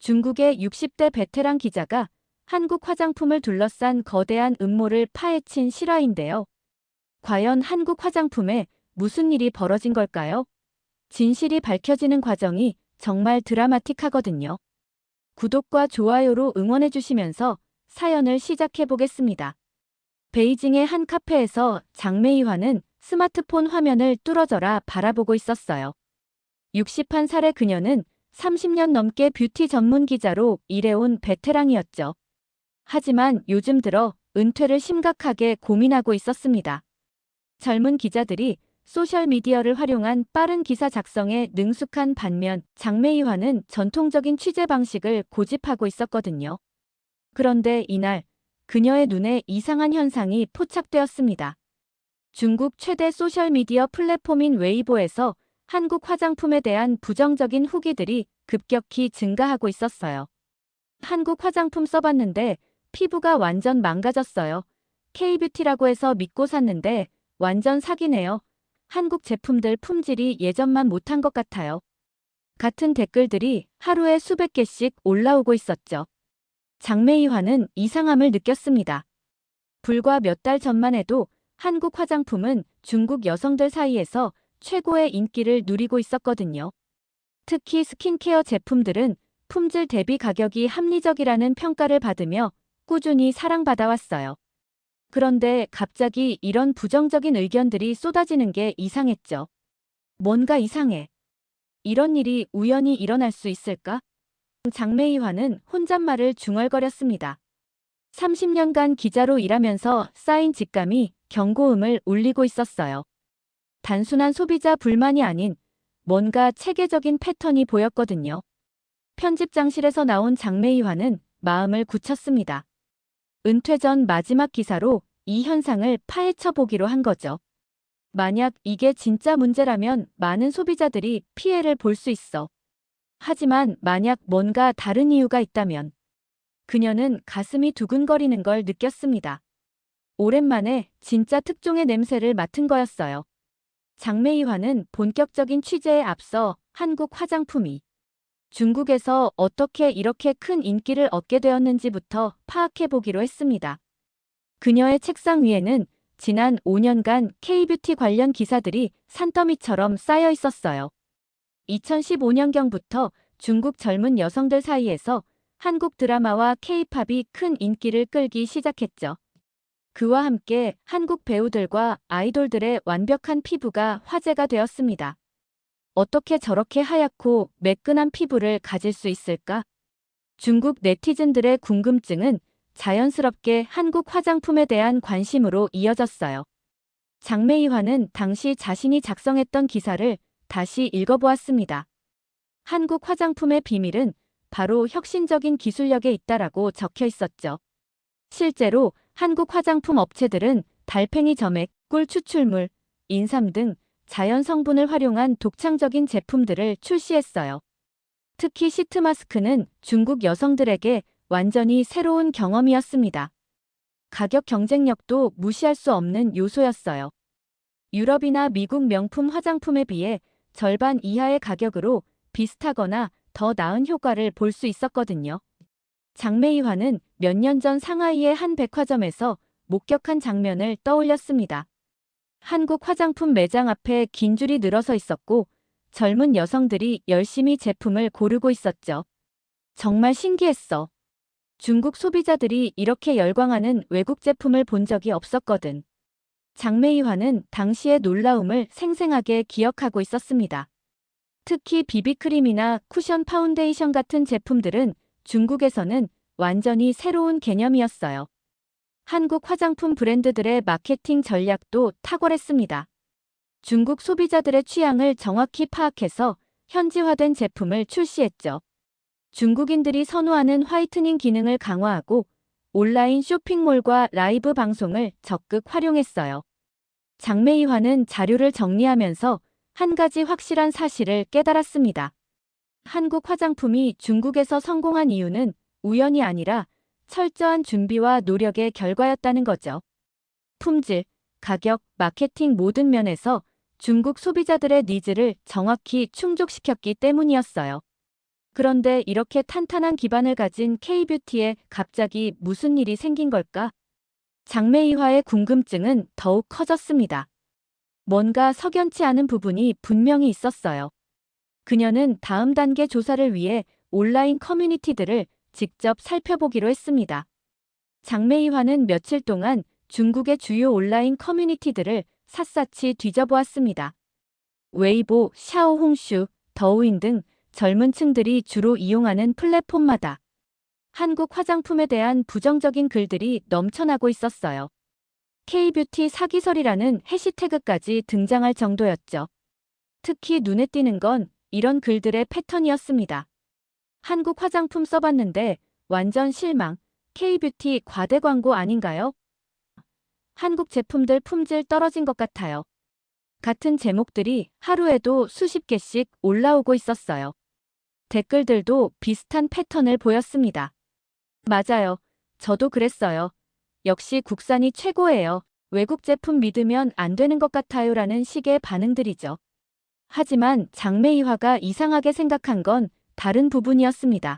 중국의 60대 베테랑 기자가 한국 화장품을 둘러싼 거대한 음모를 파헤친 실화인데요. 과연 한국 화장품에 무슨 일이 벌어진 걸까요? 진실이 밝혀지는 과정이 정말 드라마틱하거든요. 구독과 좋아요로 응원해 주시면서 사연을 시작해 보겠습니다. 베이징의 한 카페에서 장매이화는 스마트폰 화면을 뚫어져라 바라보고 있었어요. 61살의 그녀는 30년 넘게 뷰티 전문 기자로 일해온 베테랑이었죠. 하지만 요즘 들어 은퇴를 심각하게 고민하고 있었습니다. 젊은 기자들이 소셜미디어를 활용한 빠른 기사 작성에 능숙한 반면 장매이화는 전통적인 취재 방식을 고집하고 있었거든요. 그런데 이날 그녀의 눈에 이상한 현상이 포착되었습니다. 중국 최대 소셜미디어 플랫폼인 웨이보에서 한국 화장품에 대한 부정적인 후기들이 급격히 증가하고 있었어요. 한국 화장품 써봤는데 피부가 완전 망가졌어요. K뷰티라고 해서 믿고 샀는데 완전 사기네요. 한국 제품들 품질이 예전만 못한 것 같아요. 같은 댓글들이 하루에 수백 개씩 올라오고 있었죠. 장매이화는 이상함을 느꼈습니다. 불과 몇 달 전만 해도 한국 화장품은 중국 여성들 사이에서 최고의 인기를 누리고 있었거든요. 특히 스킨케어 제품들은 품질 대비 가격이 합리적이라는 평가를 받으며 꾸준히 사랑받아왔어요. 그런데 갑자기 이런 부정적인 의견들이 쏟아지는 게 이상했죠. 뭔가 이상해. 이런 일이 우연히 일어날 수 있을까? 장매이화는 혼잣말을 중얼거렸습니다. 30년간 기자로 일하면서 쌓인 직감이 경고음을 울리고 있었어요. 단순한 소비자 불만이 아닌 뭔가 체계적인 패턴이 보였거든요. 편집장실에서 나온 장매이화는 마음을 굳혔습니다. 은퇴 전 마지막 기사로 이 현상을 파헤쳐 보기로 한 거죠. 만약 이게 진짜 문제라면 많은 소비자들이 피해를 볼 수 있어. 하지만 만약 뭔가 다른 이유가 있다면 그녀는 가슴이 두근거리는 걸 느꼈습니다. 오랜만에 진짜 특종의 냄새를 맡은 거였어요. 장매이화는 본격적인 취재에 앞서 한국 화장품이 중국에서 어떻게 이렇게 큰 인기를 얻게 되었는지부터 파악해 보기로 했습니다. 그녀의 책상 위에는 지난 5년간 K뷰티 관련 기사들이 산더미처럼 쌓여 있었어요. 2015년경부터 중국 젊은 여성들 사이에서 한국 드라마와 K-팝이 큰 인기를 끌기 시작했죠. 그와 함께 한국 배우들과 아이돌들의 완벽한 피부가 화제가 되었습니다. 어떻게 저렇게 하얗고 매끈한 피부를 가질 수 있을까? 중국 네티즌들의 궁금증은 자연스럽게 한국 화장품에 대한 관심으로 이어졌어요. 장매이화는 당시 자신이 작성했던 기사를 다시 읽어보았습니다. 한국 화장품의 비밀은 바로 혁신적인 기술력에 있다라고 적혀 있었죠. 실제로 한국 화장품 업체들은 달팽이 점액, 꿀 추출물, 인삼 등 자연 성분을 활용한 독창적인 제품들을 출시했어요. 특히 시트 마스크는 중국 여성들에게 완전히 새로운 경험이었습니다. 가격 경쟁력도 무시할 수 없는 요소였어요. 유럽이나 미국 명품 화장품에 비해 절반 이하의 가격으로 비슷하거나 더 나은 효과를 볼 수 있었거든요. 장매이화는 몇 년 전 상하이의 한 백화점에서 목격한 장면을 떠올렸습니다. 한국 화장품 매장 앞에 긴 줄이 늘어서 있었고 젊은 여성들이 열심히 제품을 고르고 있었죠. 정말 신기했어. 중국 소비자들이 이렇게 열광하는 외국 제품을 본 적이 없었거든. 장매이화는 당시의 놀라움을 생생하게 기억하고 있었습니다. 특히 비비크림이나 쿠션 파운데이션 같은 제품들은 중국에서는 완전히 새로운 개념이었어요. 한국 화장품 브랜드들의 마케팅 전략도 탁월했습니다. 중국 소비자들의 취향을 정확히 파악해서 현지화된 제품을 출시했죠. 중국인들이 선호하는 화이트닝 기능을 강화하고 온라인 쇼핑몰과 라이브 방송을 적극 활용했어요. 장매이화는 자료를 정리하면서 한 가지 확실한 사실을 깨달았습니다. 한국 화장품이 중국에서 성공한 이유는 우연이 아니라 철저한 준비와 노력의 결과였다는 거죠. 품질, 가격, 마케팅 모든 면에서 중국 소비자들의 니즈를 정확히 충족시켰기 때문이었어요. 그런데 이렇게 탄탄한 기반을 가진 K뷰티에 갑자기 무슨 일이 생긴 걸까? 장래이화의 궁금증은 더욱 커졌습니다. 뭔가 석연치 않은 부분이 분명히 있었어요. 그녀는 다음 단계 조사를 위해 온라인 커뮤니티들을 직접 살펴보기로 했습니다. 장래이화는 며칠 동안 중국의 주요 온라인 커뮤니티들을 샅샅이 뒤져보았습니다. 웨이보, 샤오홍슈, 더우인 등 젊은 층들이 주로 이용하는 플랫폼마다 한국 화장품에 대한 부정적인 글들이 넘쳐나고 있었어요. K뷰티 사기설이라는 해시태그까지 등장할 정도였죠. 특히 눈에 띄는 건 이런 글들의 패턴이었습니다. 한국 화장품 써봤는데 완전 실망, K뷰티 과대 광고 아닌가요? 한국 제품들 품질 떨어진 것 같아요. 같은 제목들이 하루에도 수십 개씩 올라오고 있었어요. 댓글들도 비슷한 패턴을 보였습니다. 맞아요. 저도 그랬어요. 역시 국산이 최고예요. 외국 제품 믿으면 안 되는 것 같아요. 라는 식의 반응들이죠. 하지만 장래이화가 이상하게 생각한 건 다른 부분이었습니다.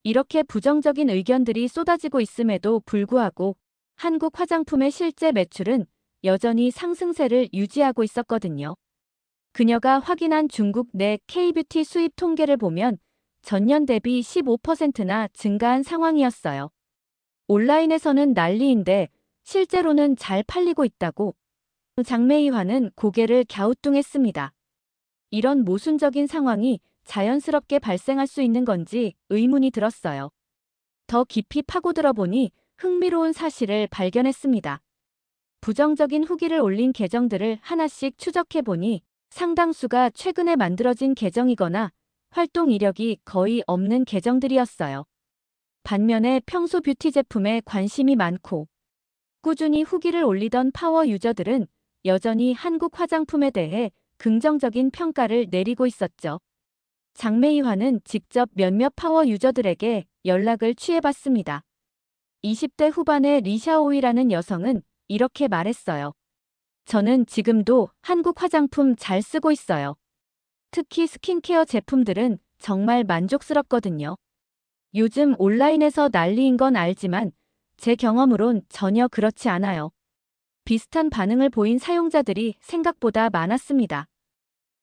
이렇게 부정적인 의견들이 쏟아지고 있음에도 불구하고 한국 화장품의 실제 매출은 여전히 상승세를 유지하고 있었거든요. 그녀가 확인한 중국 내 K뷰티 수입 통계를 보면 전년 대비 15%나 증가한 상황이었어요. 온라인에서는 난리인데 실제로는 잘 팔리고 있다고 장래이화는 고개를 갸우뚱했습니다. 이런 모순적인 상황이 자연스럽게 발생할 수 있는 건지 의문이 들었어요. 더 깊이 파고들어 보니 흥미로운 사실을 발견했습니다. 부정적인 후기를 올린 계정들을 하나씩 추적해 보니 상당수가 최근에 만들어진 계정이거나 활동 이력이 거의 없는 계정들이었어요. 반면에 평소 뷰티 제품에 관심이 많고 꾸준히 후기를 올리던 파워 유저들은 여전히 한국 화장품에 대해 긍정적인 평가를 내리고 있었죠. 장래이화는 직접 몇몇 파워 유저들에게 연락을 취해봤습니다. 20대 후반의 리샤오이라는 여성은 이렇게 말했어요. 저는 지금도 한국 화장품 잘 쓰고 있어요. 특히 스킨케어 제품들은 정말 만족스럽거든요. 요즘 온라인에서 난리인 건 알지만 제 경험으론 전혀 그렇지 않아요. 비슷한 반응을 보인 사용자들이 생각보다 많았습니다.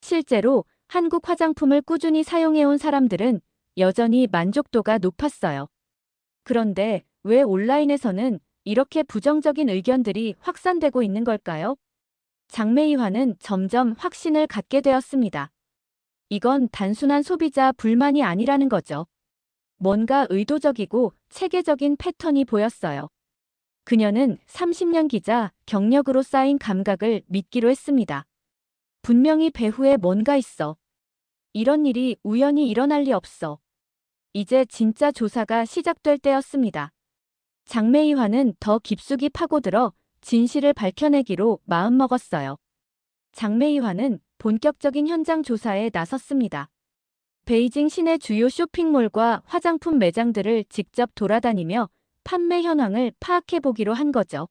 실제로 한국 화장품을 꾸준히 사용해온 사람들은 여전히 만족도가 높았어요. 그런데 왜 온라인에서는 이렇게 부정적인 의견들이 확산되고 있는 걸까요? 장래이화는 점점 확신을 갖게 되었습니다. 이건 단순한 소비자 불만이 아니라는 거죠. 뭔가 의도적이고 체계적인 패턴이 보였어요. 그녀는 30년 기자 경력으로 쌓인 감각을 믿기로 했습니다. 분명히 배후에 뭔가 있어. 이런 일이 우연히 일어날 리 없어. 이제 진짜 조사가 시작될 때였습니다. 장래이화는 더 깊숙이 파고들어 진실을 밝혀내기로 마음먹었어요. 장래이화는 본격적인 현장 조사에 나섰습니다. 베이징 시내 주요 쇼핑몰과 화장품 매장들을 직접 돌아다니며 판매 현황을 파악해보기로 한 거죠.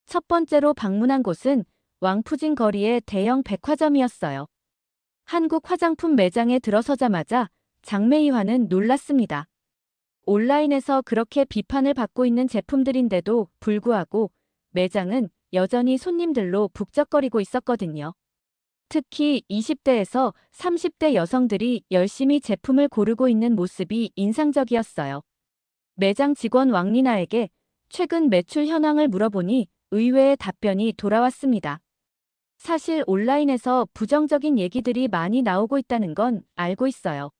첫 번째로 방문한 곳은 왕푸진 거리의 대형 백화점이었어요. 한국 화장품 매장에 들어서자마자 장래이화는 놀랐습니다. 온라인에서 그렇게 비판을 받고 있는 제품들인데도 불구하고 매장은 여전히 손님들로 북적거리고 있었거든요. 특히 20대에서 30대 여성들이 열심히 제품을 고르고 있는 모습이 인상적이었어요. 매장 직원 왕리나에게 최근 매출 현황을 물어보니 의외의 답변이 돌아왔습니다. 사실 온라인에서 부정적인 얘기들이 많이 나오고 있다는 건 알고 있어요.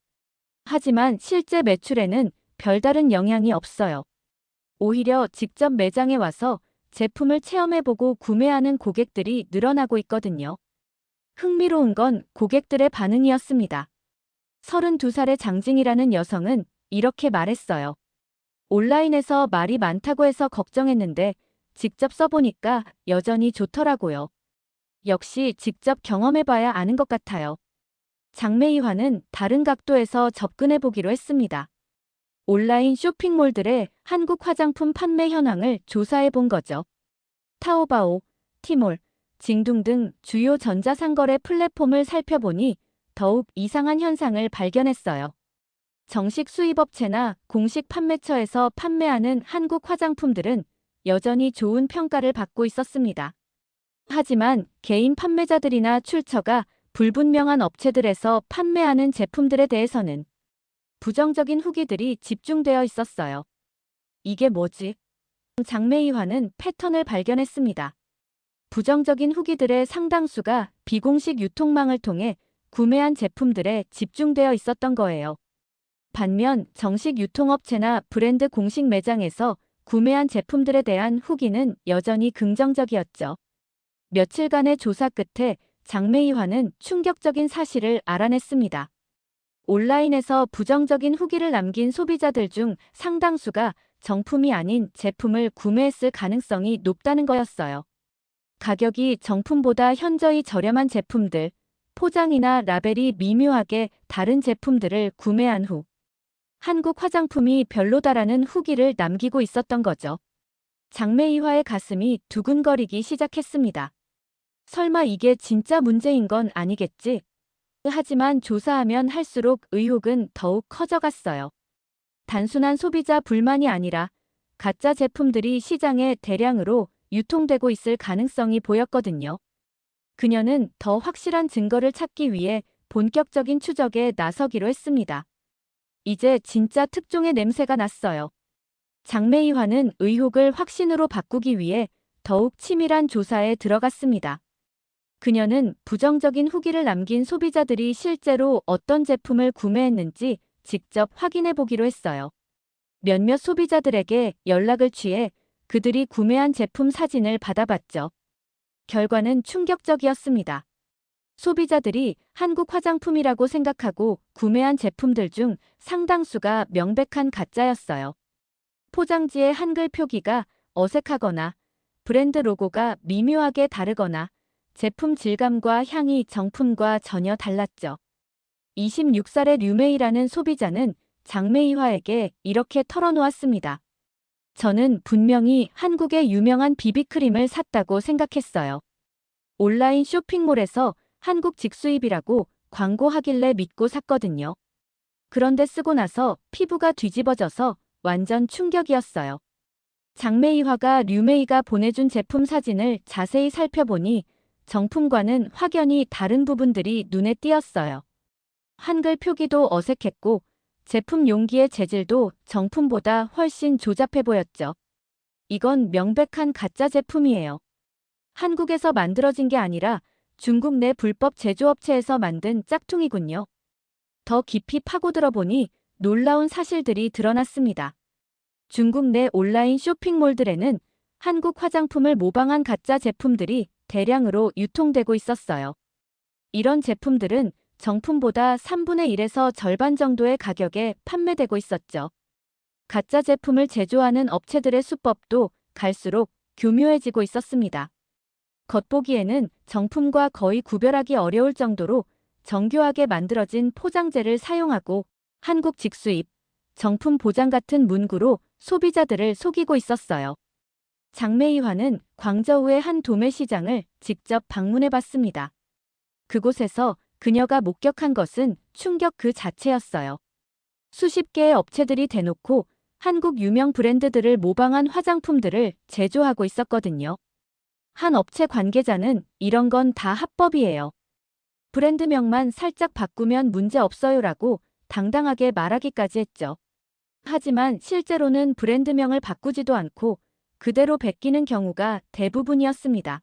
하지만 실제 매출에는 별다른 영향이 없어요. 오히려 직접 매장에 와서 제품을 체험해보고 구매하는 고객들이 늘어나고 있거든요. 흥미로운 건 고객들의 반응이었습니다. 32살의 장징이라는 여성은 이렇게 말했어요. 온라인에서 말이 많다고 해서 걱정했는데 직접 써보니까 여전히 좋더라고요. 역시 직접 경험해봐야 아는 것 같아요. 장래이화는 다른 각도에서 접근해보기로 했습니다. 온라인 쇼핑몰들의 한국 화장품 판매 현황을 조사해본 거죠. 타오바오, 티몰, 징둥 등 주요 전자상거래 플랫폼을 살펴보니 더욱 이상한 현상을 발견했어요. 정식 수입업체나 공식 판매처에서 판매하는 한국 화장품들은 여전히 좋은 평가를 받고 있었습니다. 하지만 개인 판매자들이나 출처가 불분명한 업체들에서 판매하는 제품들에 대해서는 부정적인 후기들이 집중되어 있었어요. 이게 뭐지? 장매이화는 패턴을 발견했습니다. 부정적인 후기들의 상당수가 비공식 유통망을 통해 구매한 제품들에 집중되어 있었던 거예요. 반면 정식 유통업체나 브랜드 공식 매장에서 구매한 제품들에 대한 후기는 여전히 긍정적이었죠. 며칠간의 조사 끝에 장매이화는 충격적인 사실을 알아냈습니다. 온라인에서 부정적인 후기를 남긴 소비자들 중 상당수가 정품이 아닌 제품을 구매했을 가능성이 높다는 거였어요. 가격이 정품보다 현저히 저렴한 제품들, 포장이나 라벨이 미묘하게 다른 제품들을 구매한 후 한국 화장품이 별로다라는 후기를 남기고 있었던 거죠. 장매이화의 가슴이 두근거리기 시작했습니다. 설마 이게 진짜 문제인 건 아니겠지? 하지만 조사하면 할수록 의혹은 더욱 커져갔어요. 단순한 소비자 불만이 아니라 가짜 제품들이 시장에 대량으로 유통되고 있을 가능성이 보였거든요. 그녀는 더 확실한 증거를 찾기 위해 본격적인 추적에 나서기로 했습니다. 이제 진짜 특종의 냄새가 났어요. 장매이화는 의혹을 확신으로 바꾸기 위해 더욱 치밀한 조사에 들어갔습니다. 그녀는 부정적인 후기를 남긴 소비자들이 실제로 어떤 제품을 구매했는지 직접 확인해 보기로 했어요. 몇몇 소비자들에게 연락을 취해 그들이 구매한 제품 사진을 받아봤죠. 결과는 충격적이었습니다. 소비자들이 한국 화장품이라고 생각하고 구매한 제품들 중 상당수가 명백한 가짜였어요. 포장지의 한글 표기가 어색하거나 브랜드 로고가 미묘하게 다르거나 제품 질감과 향이 정품과 전혀 달랐죠. 26살의 류메이라는 소비자는 장매이화에게 이렇게 털어놓았습니다. 저는 분명히 한국의 유명한 비비크림을 샀다고 생각했어요. 온라인 쇼핑몰에서 한국 직수입이라고 광고하길래 믿고 샀거든요. 그런데 쓰고 나서 피부가 뒤집어져서 완전 충격이었어요. 장매이화가 류메이가 보내준 제품 사진을 자세히 살펴보니 정품과는 확연히 다른 부분들이 눈에 띄었어요. 한글 표기도 어색했고 제품 용기의 재질도 정품보다 훨씬 조잡해 보였죠. 이건 명백한 가짜 제품이에요. 한국에서 만들어진 게 아니라 중국 내 불법 제조업체에서 만든 짝퉁이군요. 더 깊이 파고들어 보니 놀라운 사실들이 드러났습니다. 중국 내 온라인 쇼핑몰들에는 한국 화장품을 모방한 가짜 제품들이 대량으로 유통되고 있었어요. 이런 제품들은 정품보다 3분의 1에서 절반 정도의 가격에 판매되고 있었죠. 가짜 제품을 제조하는 업체들의 수법도 갈수록 교묘해지고 있었습니다. 겉보기에는 정품과 거의 구별하기 어려울 정도로 정교하게 만들어진 포장재를 사용하고 한국 직수입, 정품 보장 같은 문구로 소비자들을 속이고 있었어요. 장매이화는 광저우의 한 도매 시장을 직접 방문해봤습니다. 그곳에서 그녀가 목격한 것은 충격 그 자체였어요. 수십 개의 업체들이 대놓고 한국 유명 브랜드들을 모방한 화장품들을 제조하고 있었거든요. 한 업체 관계자는 이런 건 다 합법이에요. 브랜드명만 살짝 바꾸면 문제 없어요라고 당당하게 말하기까지 했죠. 하지만 실제로는 브랜드명을 바꾸지도 않고 그대로 베끼는 경우가 대부분이었습니다.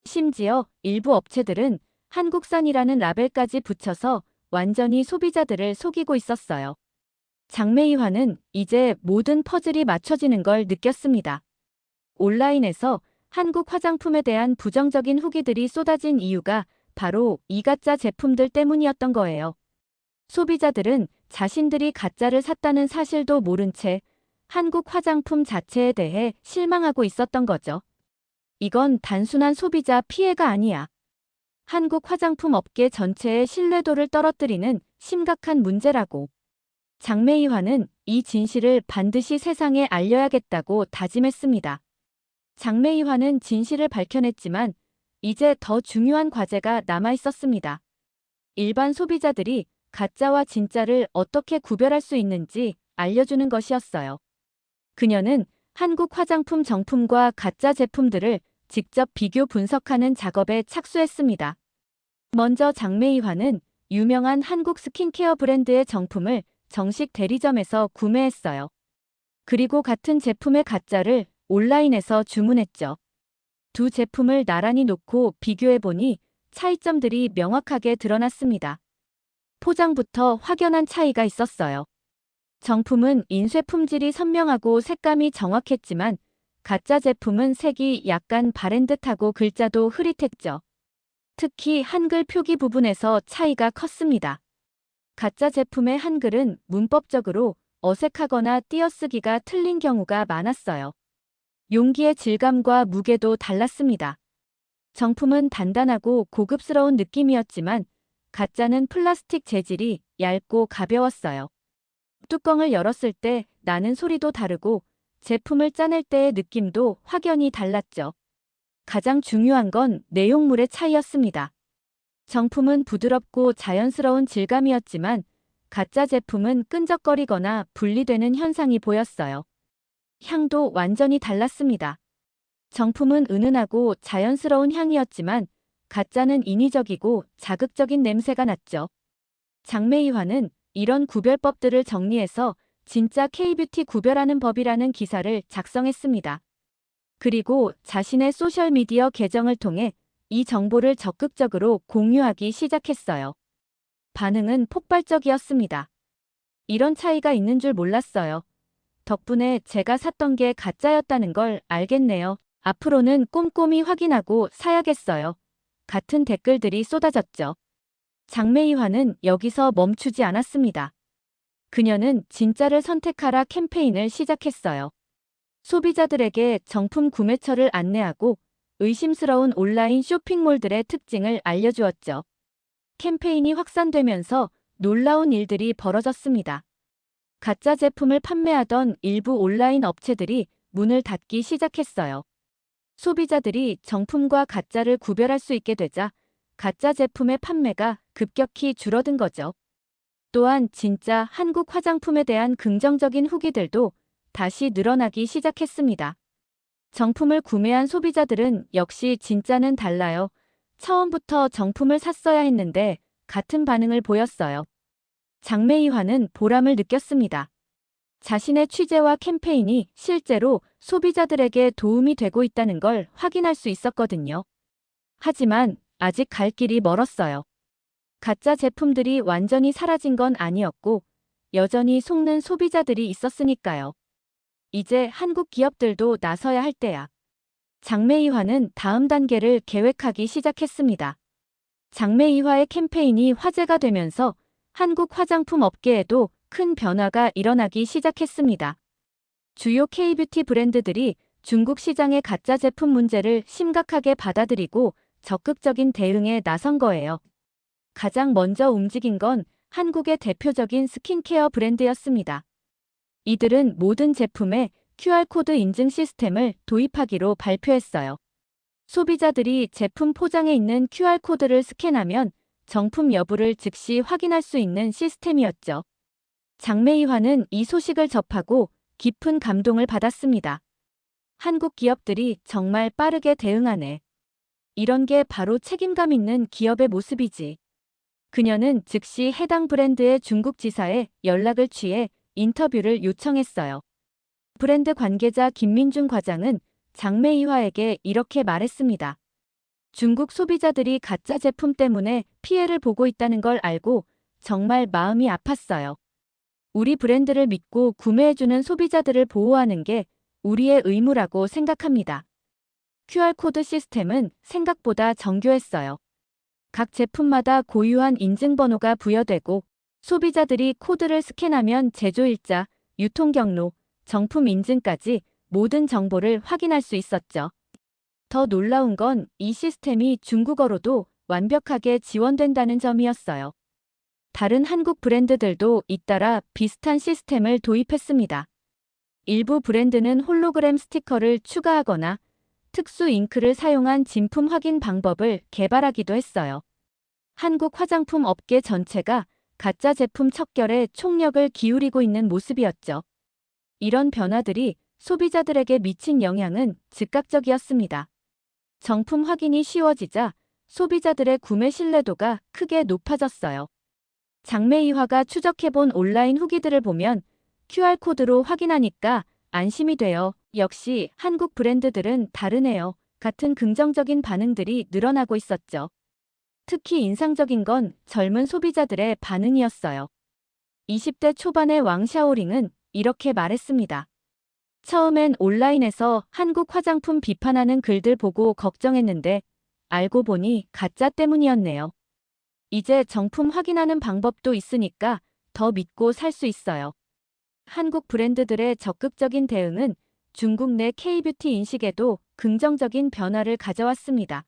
심지어 일부 업체들은 한국산이라는 라벨까지 붙여서 완전히 소비자들을 속이고 있었어요. 장매이화는 이제 모든 퍼즐이 맞춰지는 걸 느꼈습니다. 온라인에서 한국 화장품에 대한 부정적인 후기들이 쏟아진 이유가 바로 이 가짜 제품들 때문이었던 거예요. 소비자들은 자신들이 가짜를 샀다는 사실도 모른 채 한국 화장품 자체에 대해 실망하고 있었던 거죠. 이건 단순한 소비자 피해가 아니야. 한국 화장품 업계 전체의 신뢰도를 떨어뜨리는 심각한 문제라고. 장매이화는 이 진실을 반드시 세상에 알려야겠다고 다짐했습니다. 장매이화는 진실을 밝혀냈지만 이제 더 중요한 과제가 남아 있었습니다. 일반 소비자들이 가짜와 진짜를 어떻게 구별할 수 있는지 알려주는 것이었어요. 그녀는 한국 화장품 정품과 가짜 제품들을 직접 비교 분석하는 작업에 착수했습니다. 먼저 장매이화는 유명한 한국 스킨케어 브랜드의 정품을 정식 대리점에서 구매했어요. 그리고 같은 제품의 가짜를 온라인에서 주문했죠. 두 제품을 나란히 놓고 비교해보니 차이점들이 명확하게 드러났습니다. 포장부터 확연한 차이가 있었어요. 정품은 인쇄 품질이 선명하고 색감이 정확했지만 가짜 제품은 색이 약간 바랜 듯하고 글자도 흐릿했죠. 특히 한글 표기 부분에서 차이가 컸습니다. 가짜 제품의 한글은 문법적으로 어색하거나 띄어쓰기가 틀린 경우가 많았어요. 용기의 질감과 무게도 달랐습니다. 정품은 단단하고 고급스러운 느낌이었지만 가짜는 플라스틱 재질이 얇고 가벼웠어요. 뚜껑을 열었을 때 나는 소리도 다르고 제품을 짜낼 때의 느낌도 확연히 달랐죠. 가장 중요한 건 내용물의 차이였습니다. 정품은 부드럽고 자연스러운 질감이었지만 가짜 제품은 끈적거리거나 분리되는 현상이 보였어요. 향도 완전히 달랐습니다. 정품은 은은하고 자연스러운 향이었지만 가짜는 인위적이고 자극적인 냄새가 났죠. 장매이화는 이런 구별법들을 정리해서 진짜 K뷰티 구별하는 법이라는 기사를 작성했습니다. 그리고 자신의 소셜미디어 계정을 통해 이 정보를 적극적으로 공유하기 시작했어요. 반응은 폭발적이었습니다. 이런 차이가 있는 줄 몰랐어요. 덕분에 제가 샀던 게 가짜였다는 걸 알겠네요. 앞으로는 꼼꼼히 확인하고 사야겠어요. 같은 댓글들이 쏟아졌죠. 장매이화는 여기서 멈추지 않았습니다. 그녀는 진짜를 선택하라 캠페인을 시작했어요. 소비자들에게 정품 구매처를 안내하고 의심스러운 온라인 쇼핑몰들의 특징을 알려주었죠. 캠페인이 확산되면서 놀라운 일들이 벌어졌습니다. 가짜 제품을 판매하던 일부 온라인 업체들이 문을 닫기 시작했어요. 소비자들이 정품과 가짜를 구별할 수 있게 되자 가짜 제품의 판매가 급격히 줄어든 거죠. 또한 진짜 한국 화장품에 대한 긍정적인 후기들도 다시 늘어나기 시작했습니다. 정품을 구매한 소비자들은 역시 진짜는 달라요. 처음부터 정품을 샀어야 했는데 같은 반응을 보였어요. 장매이화는 보람을 느꼈습니다. 자신의 취재와 캠페인이 실제로 소비자들에게 도움이 되고 있다는 걸 확인할 수 있었거든요. 하지만 아직 갈 길이 멀었어요. 가짜 제품들이 완전히 사라진 건 아니었고 여전히 속는 소비자들이 있었으니까요. 이제 한국 기업들도 나서야 할 때야. 장매이화는 다음 단계를 계획하기 시작했습니다. 장매이화의 캠페인이 화제가 되면서 한국 화장품 업계에도 큰 변화가 일어나기 시작했습니다. 주요 K뷰티 브랜드들이 중국 시장의 가짜 제품 문제를 심각하게 받아들이고 적극적인 대응에 나선 거예요. 가장 먼저 움직인 건 한국의 대표적인 스킨케어 브랜드였습니다. 이들은 모든 제품에 QR코드 인증 시스템을 도입하기로 발표했어요. 소비자들이 제품 포장에 있는 QR코드를 스캔하면 정품 여부를 즉시 확인할 수 있는 시스템이었죠. 장매이화는 이 소식을 접하고 깊은 감동을 받았습니다. 한국 기업들이 정말 빠르게 대응하네. 이런 게 바로 책임감 있는 기업의 모습이지. 그녀는 즉시 해당 브랜드의 중국 지사에 연락을 취해 인터뷰를 요청했어요. 브랜드 관계자 김민중 과장은 장매이화에게 이렇게 말했습니다. 중국 소비자들이 가짜 제품 때문에 피해를 보고 있다는 걸 알고 정말 마음이 아팠어요. 우리 브랜드를 믿고 구매해주는 소비자들을 보호하는 게 우리의 의무라고 생각합니다. QR코드 시스템은 생각보다 정교했어요. 각 제품마다 고유한 인증번호가 부여되고 소비자들이 코드를 스캔하면 제조일자, 유통경로, 정품 인증까지 모든 정보를 확인할 수 있었죠. 더 놀라운 건 이 시스템이 중국어로도 완벽하게 지원된다는 점이었어요. 다른 한국 브랜드들도 잇따라 비슷한 시스템을 도입했습니다. 일부 브랜드는 홀로그램 스티커를 추가하거나 특수 잉크를 사용한 진품 확인 방법을 개발하기도 했어요. 한국 화장품 업계 전체가 가짜 제품 척결에 총력을 기울이고 있는 모습이었죠. 이런 변화들이 소비자들에게 미친 영향은 즉각적이었습니다. 정품 확인이 쉬워지자 소비자들의 구매 신뢰도가 크게 높아졌어요. 장매이화가 추적해본 온라인 후기들을 보면 QR코드로 확인하니까 안심이 돼요. 역시 한국 브랜드들은 다르네요. 같은 긍정적인 반응들이 늘어나고 있었죠. 특히 인상적인 건 젊은 소비자들의 반응이었어요. 20대 초반의 왕샤오링은 이렇게 말했습니다. 처음엔 온라인에서 한국 화장품 비판하는 글들 보고 걱정했는데 알고 보니 가짜 때문이었네요. 이제 정품 확인하는 방법도 있으니까 더 믿고 살 수 있어요. 한국 브랜드들의 적극적인 대응은 중국 내 K뷰티 인식에도 긍정적인 변화를 가져왔습니다.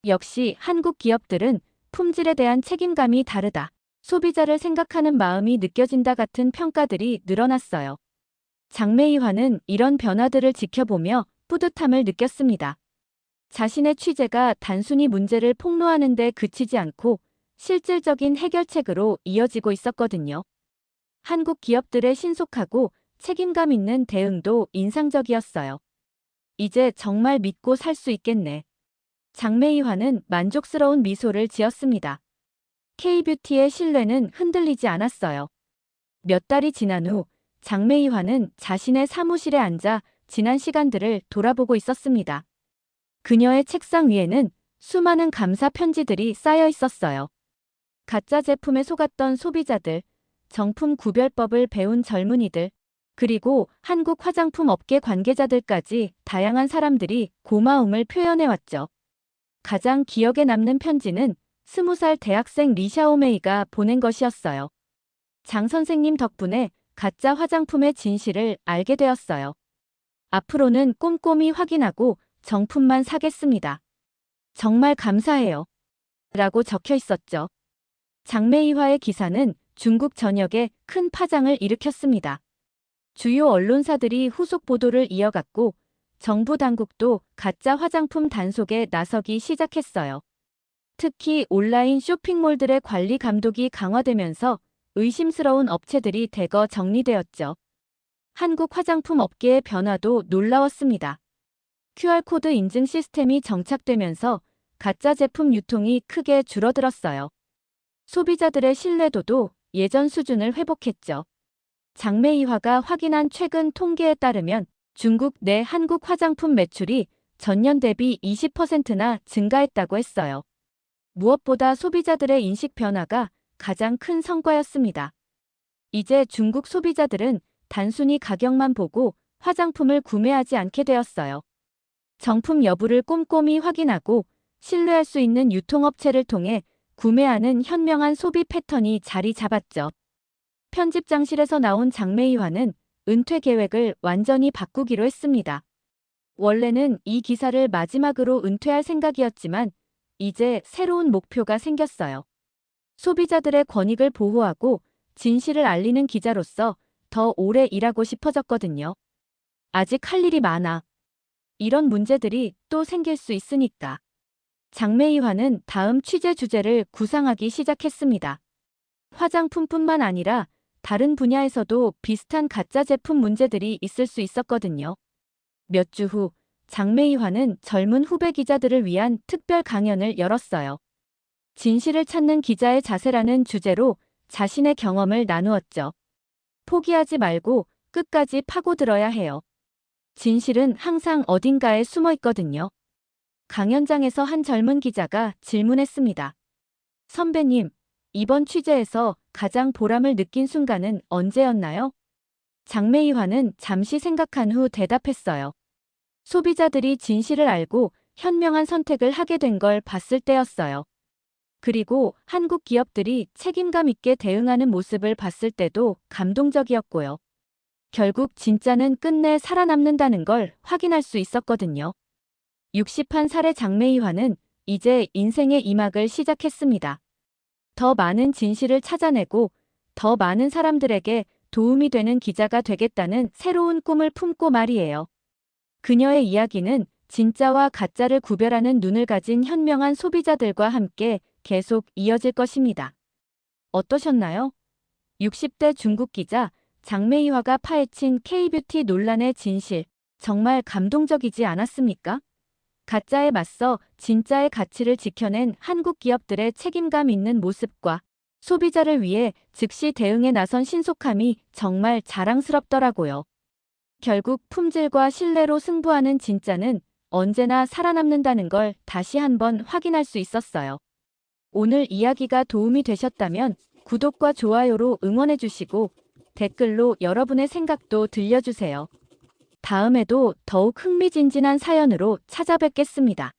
역시 한국 기업들은 품질에 대한 책임감이 다르다. 소비자를 생각하는 마음이 느껴진다 같은 평가들이 늘어났어요. 장매이화는 이런 변화들을 지켜보며 뿌듯함을 느꼈습니다. 자신의 취재가 단순히 문제를 폭로하는 데 그치지 않고 실질적인 해결책으로 이어지고 있었거든요. 한국 기업들의 신속하고 책임감 있는 대응도 인상적이었어요. 이제 정말 믿고 살 수 있겠네. 장매이화는 만족스러운 미소를 지었습니다. K뷰티의 신뢰는 흔들리지 않았어요. 몇 달이 지난 후 장매이화는 자신의 사무실에 앉아 지난 시간들을 돌아보고 있었습니다. 그녀의 책상 위에는 수많은 감사 편지들이 쌓여 있었어요. 가짜 제품에 속았던 소비자들, 정품 구별법을 배운 젊은이들, 그리고 한국 화장품 업계 관계자들까지 다양한 사람들이 고마움을 표현해왔죠. 가장 기억에 남는 편지는 20살 대학생 리샤오메이가 보낸 것이었어요. 장 선생님 덕분에 가짜 화장품의 진실을 알게 되었어요. 앞으로는 꼼꼼히 확인하고 정품만 사겠습니다. 정말 감사해요. 라고 적혀 있었죠. 장매이화의 기사는 중국 전역에 큰 파장을 일으켰습니다. 주요 언론사들이 후속 보도를 이어갔고 정부 당국도 가짜 화장품 단속에 나서기 시작했어요. 특히 온라인 쇼핑몰들의 관리 감독이 강화되면서 의심스러운 업체들이 대거 정리되었죠. 한국 화장품 업계의 변화도 놀라웠습니다. QR코드 인증 시스템이 정착되면서 가짜 제품 유통이 크게 줄어들었어요. 소비자들의 신뢰도도 예전 수준을 회복했죠. 장매이화가 확인한 최근 통계에 따르면 중국 내 한국 화장품 매출이 전년 대비 20%나 증가했다고 했어요. 무엇보다 소비자들의 인식 변화가 가장 큰 성과였습니다. 이제 중국 소비자들은 단순히 가격만 보고 화장품을 구매하지 않게 되었어요. 정품 여부를 꼼꼼히 확인하고 신뢰할 수 있는 유통업체를 통해 구매하는 현명한 소비 패턴이 자리 잡았죠. 편집장실에서 나온 장매이화는 은퇴 계획을 완전히 바꾸기로 했습니다. 원래는 이 기사를 마지막으로 은퇴할 생각이었지만 이제 새로운 목표가 생겼어요. 소비자들의 권익을 보호하고 진실을 알리는 기자로서 더 오래 일하고 싶어졌거든요. 아직 할 일이 많아. 이런 문제들이 또 생길 수 있으니까. 장매이화는 다음 취재 주제를 구상하기 시작했습니다. 화장품뿐만 아니라 다른 분야에서도 비슷한 가짜 제품 문제들이 있을 수 있었거든요. 몇 주 후 장매이화는 젊은 후배 기자들을 위한 특별 강연을 열었어요. 진실을 찾는 기자의 자세라는 주제로 자신의 경험을 나누었죠. 포기하지 말고 끝까지 파고들어야 해요. 진실은 항상 어딘가에 숨어 있거든요. 강연장에서 한 젊은 기자가 질문했습니다. 선배님, 이번 취재에서 가장 보람을 느낀 순간은 언제였나요? 장매이화는 잠시 생각한 후 대답했어요. 소비자들이 진실을 알고 현명한 선택을 하게 된 걸 봤을 때였어요. 그리고 한국 기업들이 책임감 있게 대응하는 모습을 봤을 때도 감동적이었고요. 결국 진짜는 끝내 살아남는다는 걸 확인할 수 있었거든요. 61살의 장매이화는 이제 인생의 이막을 시작했습니다. 더 많은 진실을 찾아내고 더 많은 사람들에게 도움이 되는 기자가 되겠다는 새로운 꿈을 품고 말이에요. 그녀의 이야기는 진짜와 가짜를 구별하는 눈을 가진 현명한 소비자들과 함께 계속 이어질 것입니다. 어떠셨나요? 60대 중국 기자 장매희화가 파헤친 K뷰티 논란의 진실, 정말 감동적이지 않았습니까? 가짜에 맞서 진짜의 가치를 지켜낸 한국 기업들의 책임감 있는 모습과 소비자를 위해 즉시 대응에 나선 신속함이 정말 자랑스럽더라고요. 결국 품질과 신뢰로 승부하는 진짜는 언제나 살아남는다는 걸 다시 한번 확인할 수 있었어요. 오늘 이야기가 도움이 되셨다면 구독과 좋아요로 응원해 주시고 댓글로 여러분의 생각도 들려주세요. 다음에도 더욱 흥미진진한 사연으로 찾아뵙겠습니다.